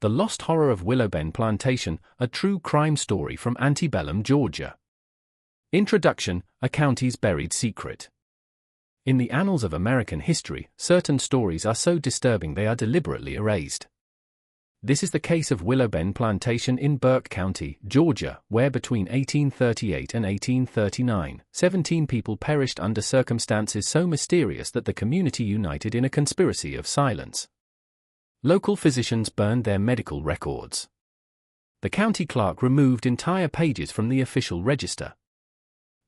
The Lost Horror of Willowben Plantation, a true crime story from antebellum Georgia. Introduction: A county's buried secret. In the annals of American history, certain stories are so disturbing they are deliberately erased. This is the case of Willowben Plantation in Burke County, Georgia, where between 1838 and 1839, 17 people perished under circumstances so mysterious that the community united in a conspiracy of silence. Local physicians burned their medical records. The county clerk removed entire pages from the official register.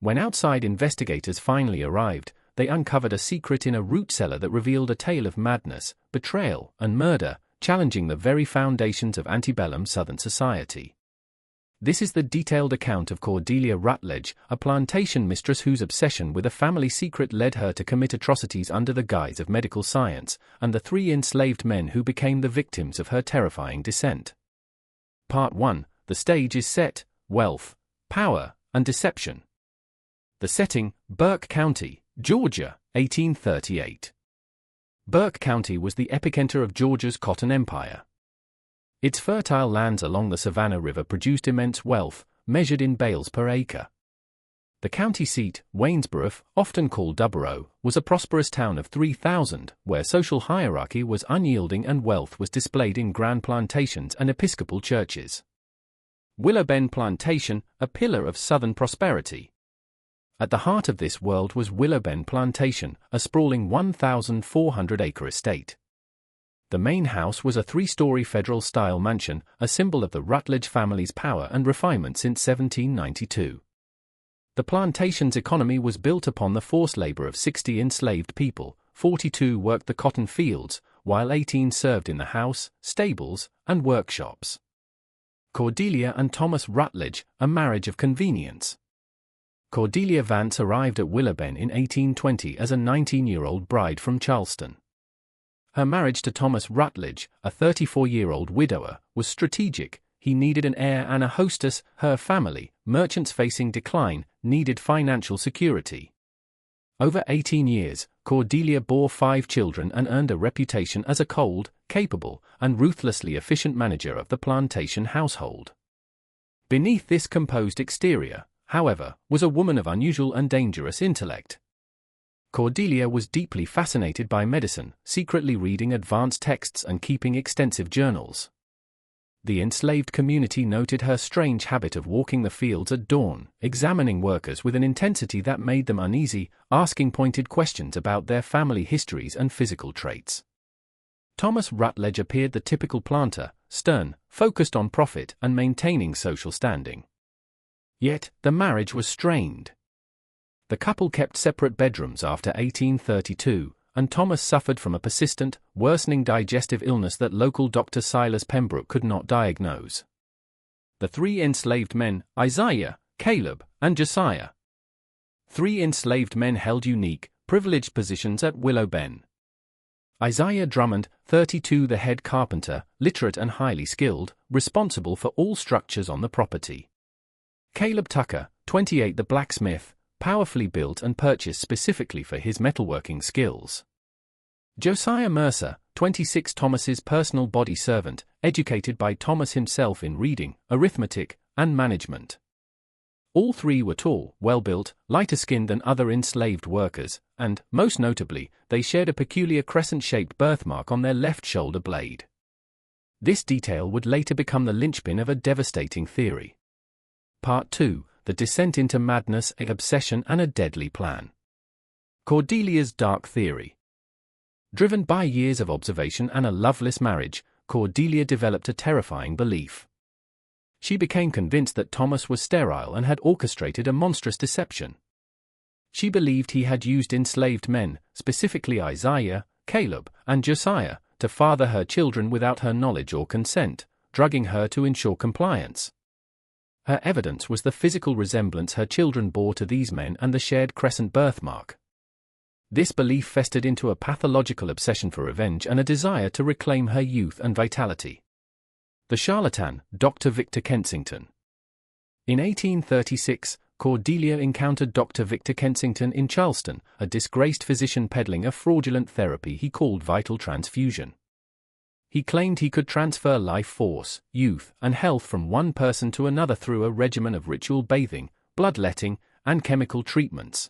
When outside investigators finally arrived, they uncovered a secret in a root cellar that revealed a tale of madness, betrayal, and murder, challenging the very foundations of antebellum Southern society. This is the detailed account of Cordelia Rutledge, a plantation mistress whose obsession with a family secret led her to commit atrocities under the guise of medical science, and the 3 enslaved men who became the victims of her terrifying descent. Part 1. The stage is set: wealth, power, and deception. The setting: Burke County, Georgia, 1838. Burke County was the epicenter of Georgia's cotton empire. Its fertile lands along the Savannah River produced immense wealth, measured in bales per acre. The county seat, Waynesboro, often called Durborough, was a prosperous town of 3,000, where social hierarchy was unyielding and wealth was displayed in grand plantations and episcopal churches. Willowben Plantation, a pillar of Southern prosperity. At the heart of this world was Willowben Plantation, a sprawling 1,400-acre estate. The main house was a 3-story federal-style mansion, a symbol of the Rutledge family's power and refinement since 1792. The plantation's economy was built upon the forced labor of 60 enslaved people. 42 worked the cotton fields, while 18 served in the house, stables, and workshops. Cordelia and Thomas Rutledge, a marriage of convenience. Cordelia Vance arrived at Willowben in 1820 as a 19-year-old bride from Charleston. Her marriage to Thomas Rutledge, a 34-year-old widower, was strategic. He needed an heir and a hostess. Her family, merchants facing decline, needed financial security. Over 18 years, Cordelia bore 5 children and earned a reputation as a cold, capable, and ruthlessly efficient manager of the plantation household. Beneath this composed exterior, however, was a woman of unusual and dangerous intellect. Cordelia was deeply fascinated by medicine, secretly reading advanced texts and keeping extensive journals. The enslaved community noted her strange habit of walking the fields at dawn, examining workers with an intensity that made them uneasy, asking pointed questions about their family histories and physical traits. Thomas Rutledge appeared the typical planter, stern, focused on profit and maintaining social standing. Yet, the marriage was strained. The couple kept separate bedrooms after 1832, and Thomas suffered from a persistent, worsening digestive illness that local Dr. Silas Pembroke could not diagnose. The 3 enslaved men, Isaiah, Caleb, and Josiah. 3 enslaved men held unique, privileged positions at Willowben. Isaiah Drummond, 32, the head carpenter, literate and highly skilled, responsible for all structures on the property. Caleb Tucker, 28, the blacksmith, powerfully built and purchased specifically for his metalworking skills. Josiah Mercer, 26, Thomas's personal body servant, educated by Thomas himself in reading, arithmetic, and management. All 3 were tall, well-built, lighter-skinned than other enslaved workers, and, most notably, they shared a peculiar crescent-shaped birthmark on their left shoulder blade. This detail would later become the linchpin of a devastating theory. Part 2. The descent into madness, an obsession and a deadly plan. Cordelia's dark theory. Driven by years of observation and a loveless marriage, Cordelia developed a terrifying belief. She became convinced that Thomas was sterile and had orchestrated a monstrous deception. She believed he had used enslaved men, specifically Isaiah, Caleb, and Josiah, to father her children without her knowledge or consent, drugging her to ensure compliance. Her evidence was the physical resemblance her children bore to these men and the shared crescent birthmark. This belief festered into a pathological obsession for revenge and a desire to reclaim her youth and vitality. The charlatan, Dr. Victor Kensington. In 1836, Cordelia encountered Dr. Victor Kensington in Charleston, a disgraced physician peddling a fraudulent therapy he called vital transfusion. he claimed he could transfer life force, youth, and health from one person to another through a regimen of ritual bathing, bloodletting, and chemical treatments.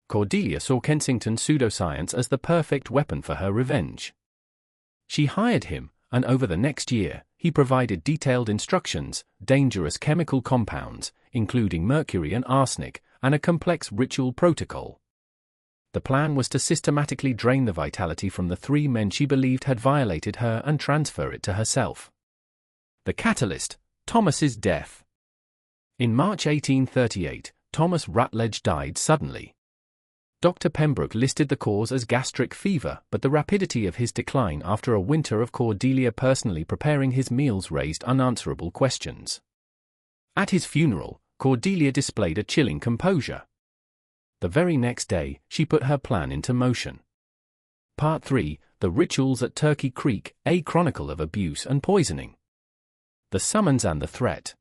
Cordelia saw Kensington's pseudoscience as the perfect weapon for her revenge. She hired him, and over the next year, he provided detailed instructions, dangerous chemical compounds, including mercury and arsenic, and a complex ritual protocol. The plan was to systematically drain the vitality from the three men she believed had violated her and transfer it to herself. The catalyst, Thomas's death. In March 1838, Thomas Rutledge died suddenly. Dr. Pembroke listed the cause as gastric fever, but the rapidity of his decline after a winter of Cordelia personally preparing his meals raised unanswerable questions. At his funeral, Cordelia displayed a chilling composure. The very next day, she put her plan into motion. Part 3, The Rituals at Turkey Creek, a chronicle of abuse and poisoning. The summons and the threat.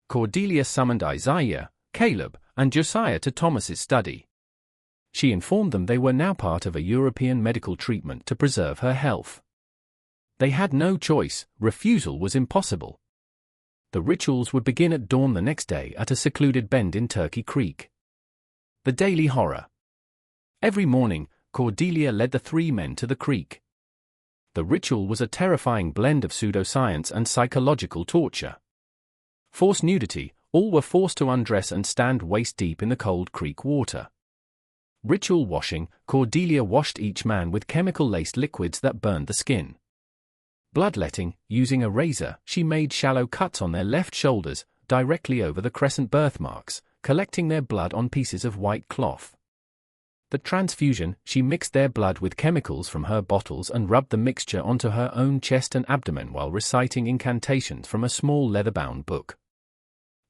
Cordelia summoned Isaiah, Caleb, and Josiah to Thomas's study. She informed them they were now part of a European medical treatment to preserve her health. They had no choice, refusal was impossible. The rituals would begin at dawn the next day at a secluded bend in Turkey Creek. The daily horror. Every morning, Cordelia led the three men to the creek. The ritual was a terrifying blend of pseudoscience and psychological torture. Forced nudity, all were forced to undress and stand waist-deep in the cold creek water. Ritual washing, Cordelia washed each man with chemical-laced liquids that burned the skin. Bloodletting, using a razor, she made shallow cuts on their left shoulders, directly over the crescent birthmarks, collecting their blood on pieces of white cloth. The transfusion, she mixed their blood with chemicals from her bottles and rubbed the mixture onto her own chest and abdomen while reciting incantations from a small leather-bound book.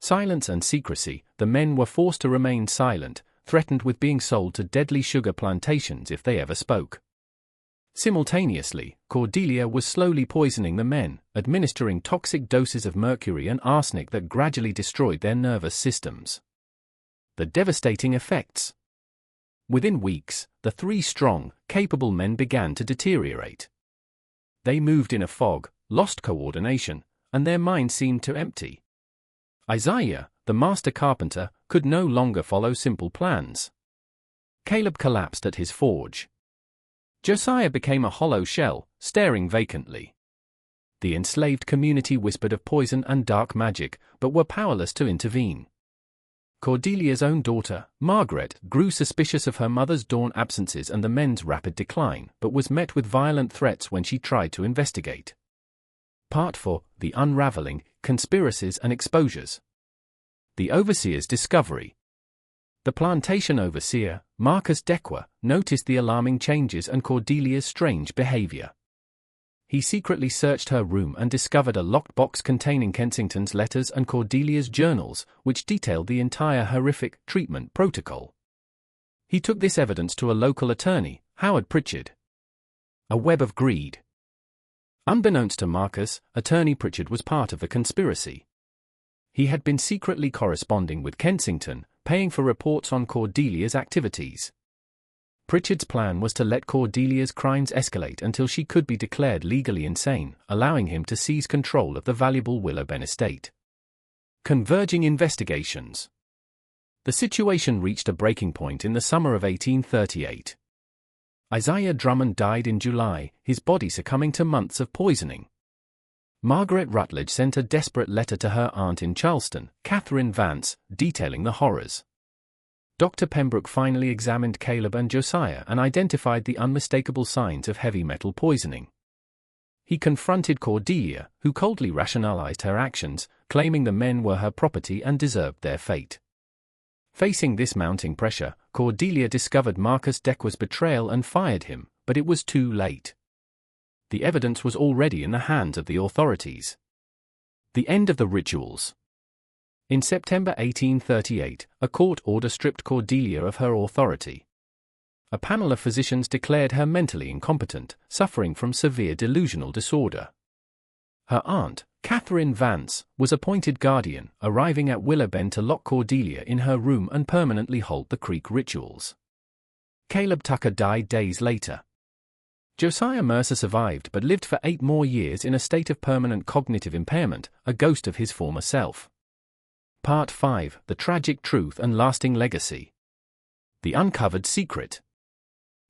Silence and secrecy, the men were forced to remain silent, threatened with being sold to deadly sugar plantations if they ever spoke. Simultaneously, Cordelia was slowly poisoning the men, administering toxic doses of mercury and arsenic that gradually destroyed their nervous systems. The devastating effects. Within weeks, the three strong, capable men began to deteriorate. They moved in a fog, lost coordination, and their minds seemed to empty. Isaiah, the master carpenter, could no longer follow simple plans. Caleb collapsed at his forge. Josiah became a hollow shell, staring vacantly. The enslaved community whispered of poison and dark magic, but were powerless to intervene. Cordelia's own daughter, Margaret, grew suspicious of her mother's dawn absences and the men's rapid decline, but was met with violent threats when she tried to investigate. Part 4, The Unraveling, Conspiracies and Exposures. The Overseer's Discovery. The plantation overseer, Marcus Dequa, noticed the alarming changes and Cordelia's strange behavior. He secretly searched her room and discovered a locked box containing Kensington's letters and Cordelia's journals, which detailed the entire horrific treatment protocol. He took this evidence to a local attorney, Howard Pritchard. A web of greed. Unbeknownst to Marcus, Attorney Pritchard was part of the conspiracy. He had been secretly corresponding with Kensington, paying for reports on Cordelia's activities. Pritchard's plan was to let Cordelia's crimes escalate until she could be declared legally insane, allowing him to seize control of the valuable Willowben estate. Converging investigations. The situation reached a breaking point in the summer of 1838. Isaiah Drummond died in July, his body succumbing to months of poisoning. Margaret Rutledge sent a desperate letter to her aunt in Charleston, Catherine Vance, detailing the horrors. Dr. Pembroke finally examined Caleb and Josiah and identified the unmistakable signs of heavy metal poisoning. He confronted Cordelia, who coldly rationalized her actions, claiming the men were her property and deserved their fate. Facing this mounting pressure, Cordelia discovered Marcus Dequa's betrayal and fired him, but it was too late. The evidence was already in the hands of the authorities. The end of the rituals. In September 1838, a court order stripped Cordelia of her authority. A panel of physicians declared her mentally incompetent, suffering from severe delusional disorder. Her aunt, Catherine Vance, was appointed guardian, arriving at Willowben to lock Cordelia in her room and permanently halt the creek rituals. Caleb Tucker died days later. Josiah Mercer survived but lived for 8 more years in a state of permanent cognitive impairment, a ghost of his former self. Part 5: The Tragic Truth and Lasting Legacy. The Uncovered Secret.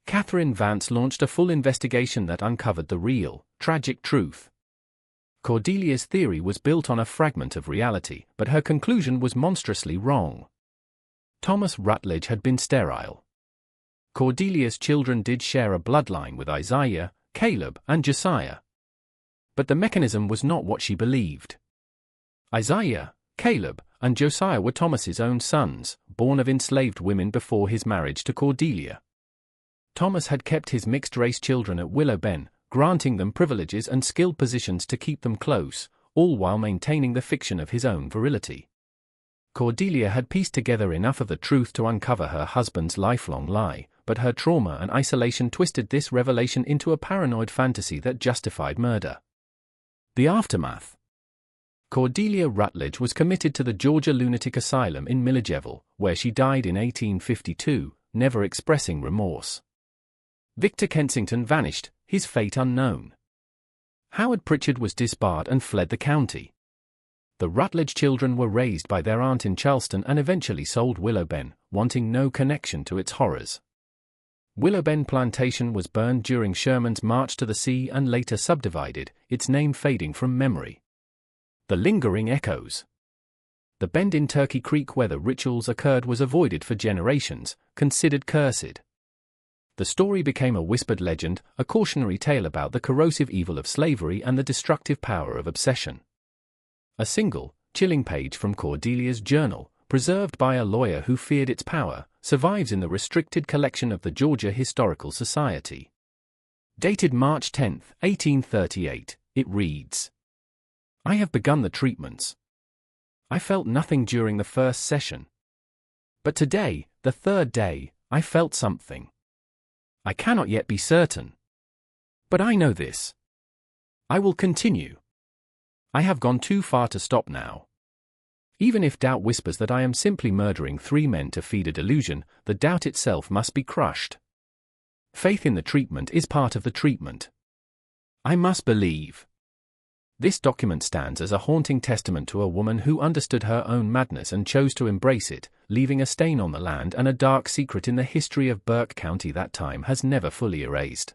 Catherine Vance launched a full investigation that uncovered the real, tragic truth. Cordelia's theory was built on a fragment of reality, but her conclusion was monstrously wrong. Thomas Rutledge had been sterile. Cordelia's children did share a bloodline with Isaiah, Caleb, and Josiah. But the mechanism was not what she believed. Isaiah, Caleb, and Josiah were Thomas's own sons, born of enslaved women before his marriage to Cordelia. Thomas had kept his mixed-race children at Willow Bend, granting them privileges and skilled positions to keep them close, all while maintaining the fiction of his own virility. Cordelia had pieced together enough of the truth to uncover her husband's lifelong lie, but her trauma and isolation twisted this revelation into a paranoid fantasy that justified murder. The aftermath. Cordelia Rutledge was committed to the Georgia Lunatic Asylum in Milledgeville, where she died in 1852, never expressing remorse. Victor Kensington vanished, his fate unknown. Howard Pritchard was disbarred and fled the county. The Rutledge children were raised by their aunt in Charleston and eventually sold Willow Bend, wanting no connection to its horrors. Willow Bend Plantation was burned during Sherman's march to the sea and later subdivided, its name fading from memory. The lingering echoes. The bend in Turkey Creek where the rituals occurred was avoided for generations, considered cursed. The story became a whispered legend, a cautionary tale about the corrosive evil of slavery and the destructive power of obsession. A single, chilling page from Cordelia's journal, preserved by a lawyer who feared its power, survives in the restricted collection of the Georgia Historical Society. Dated March 10, 1838, it reads: I have begun the treatments. I felt nothing during the first session. But today, the 3rd day, I felt something. I cannot yet be certain. But I know this. I will continue. I have gone too far to stop now. Even if doubt whispers that I am simply murdering 3 men to feed a delusion, the doubt itself must be crushed. Faith in the treatment is part of the treatment. I must believe. This document stands as a haunting testament to a woman who understood her own madness and chose to embrace it, leaving a stain on the land and a dark secret in the history of Burke County that time has never fully erased.